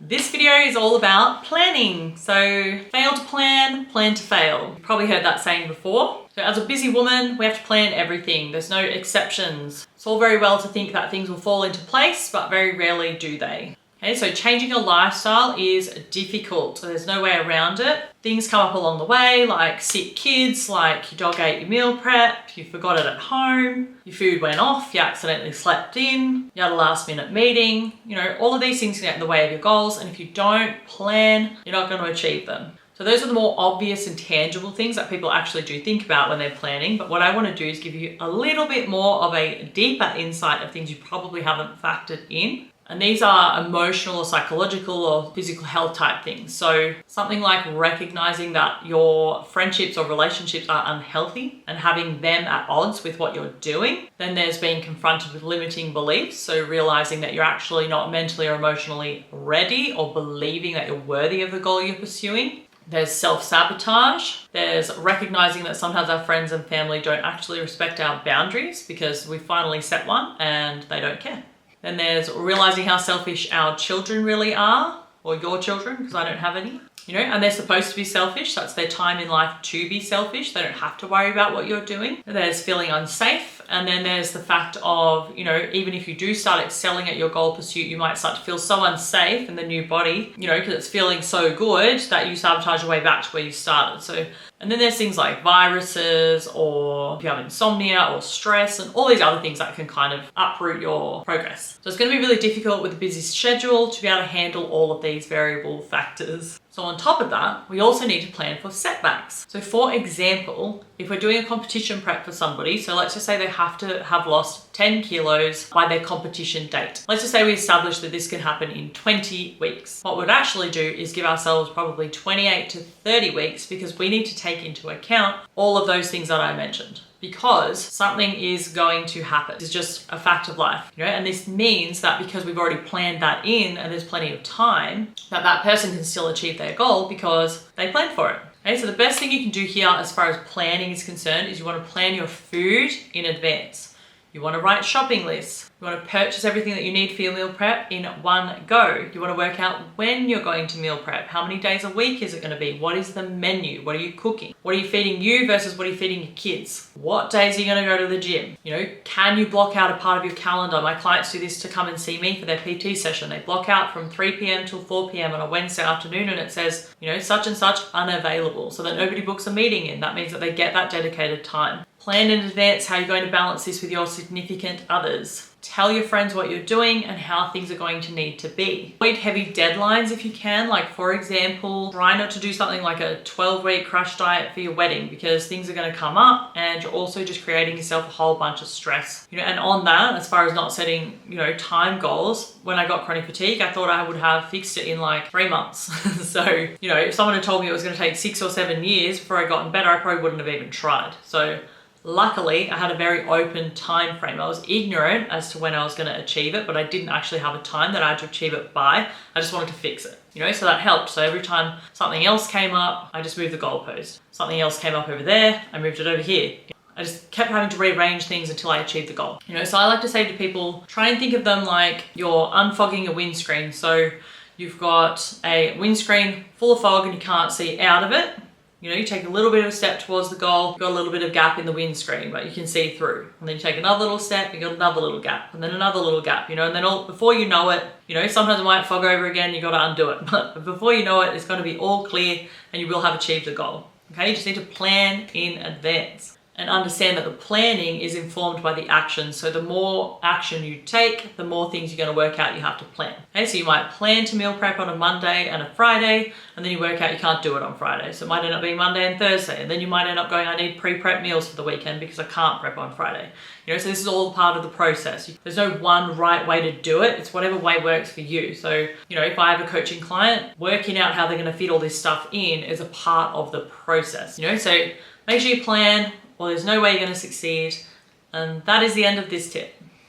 This video is all about planning. So fail to plan, plan to fail. You've probably heard that saying before. So as a busy woman, we have to plan everything. There's no exceptions. It's all very well to think that things will fall into place, but very rarely do they. Okay, so changing your lifestyle is difficult. So there's no way around it. Things come up along the way, like sick kids, like your dog ate your meal prep, you forgot it at home, your food went off, you accidentally slept in, you had a last minute meeting. You know, all of these things can get in the way of your goals, and if you don't plan, you're not going to achieve them. So those are the more obvious and tangible things that people actually do think about when they're planning. But what I want to do is give you a little bit more of a deeper insight of things you probably haven't factored in. And these are emotional or psychological or physical health type things. So something like recognizing that your friendships or relationships are unhealthy and having them at odds with what you're doing. Then there's being confronted with limiting beliefs. So realizing that you're actually not mentally or emotionally ready or believing that you're worthy of the goal you're pursuing. There's self-sabotage. There's recognizing that sometimes our friends and family don't actually respect our boundaries because we finally set one and they don't care. Then there's realizing how selfish our children really are, or your children, because I don't have any, you know, and they're supposed to be selfish. That's their time in life to be selfish. They don't have to worry about what you're doing. There's feeling unsafe. And then there's the fact of, you know, even if you do start excelling at your goal pursuit, you might start to feel so unsafe in the new body, you know, because it's feeling so good that you sabotage your way back to where you started. So, and then there's things like viruses, or if you have insomnia or stress and all these other things that can kind of uproot your progress. So it's going to be really difficult with a busy schedule to be able to handle all of these variable factors. So on top of that, we also need to plan for setbacks. So for example, if we're doing a competition prep for somebody, so let's just say they have to have lost 10 kilos by their competition date. Let's just say we establish that this can happen in 20 weeks. What we'd actually do is give ourselves probably 28 to 30 weeks because we need to take into account all of those things that I mentioned. Because something is going to happen. It's just a fact of life, you know, and this means that because we've already planned that in and there's plenty of time, that person can still achieve their goal because they planned for it. Okay, so the best thing you can do here as far as planning is concerned is you want to plan your food in advance. You want to write shopping lists. You want to purchase everything that you need for your meal prep in one go. You want to work out when you're going to meal prep. How many days a week is it going to be? What is the menu? What are you cooking? What are you feeding you versus what are you feeding your kids? What days are you going to go to the gym? You know, can you block out a part of your calendar? My clients do this to come and see me for their PT session. They block out from 3 p.m. till 4 p.m. on a Wednesday afternoon and it says, you know, such and such unavailable so that nobody books a meeting in. That means that they get that dedicated time. Plan in advance how you're going to balance this with your significant others. Tell your friends what you're doing and how things are going to need to be. Avoid heavy deadlines if you can. Like for example, try not to do something like a 12-week crash diet for your wedding because things are going to come up and you're also just creating yourself a whole bunch of stress. You know, and on that, as far as not setting, you know, time goals, when I got chronic fatigue, I thought I would have fixed it in like 3 months. So, you know, if someone had told me it was going to take 6 or 7 years before I gotten better, I probably wouldn't have even tried. So luckily, I had a very open time frame. I was ignorant as to when I was going to achieve it, but I didn't actually have a time that I had to achieve it by. I just wanted to fix it, you know, so that helped. So every time something else came up, I just moved the goalpost. Something else came up over there, I moved it over here. I just kept having to rearrange things until I achieved the goal. You know, so I like to say to people, try and think of them like you're unfogging a windscreen. So you've got a windscreen full of fog and you can't see out of it. You know, you take a little bit of a step towards the goal, you've got a little bit of gap in the windscreen, but you can see through. And then you take another little step, you got another little gap, and then another little gap, you know, and then before you know it, you know, sometimes it might fog over again, you got to undo it. But before you know it, it's going to be all clear and you will have achieved the goal. Okay, you just need to plan in advance. And understand that the planning is informed by the action. So the more action you take, the more things you're going to work out you have to plan. Okay, so you might plan to meal prep on a Monday and a Friday, and then you work out you can't do it on Friday. So it might end up being Monday and Thursday, and then you might end up going, I need pre-prep meals for the weekend because I can't prep on Friday. You know, so this is all part of the process. There's no one right way to do it. It's whatever way works for you. So, you know, if I have a coaching client, working out how they're going to fit all this stuff in is a part of the process. You know, so make sure you plan, or there's no way you're going to succeed. And that is the end of this tip.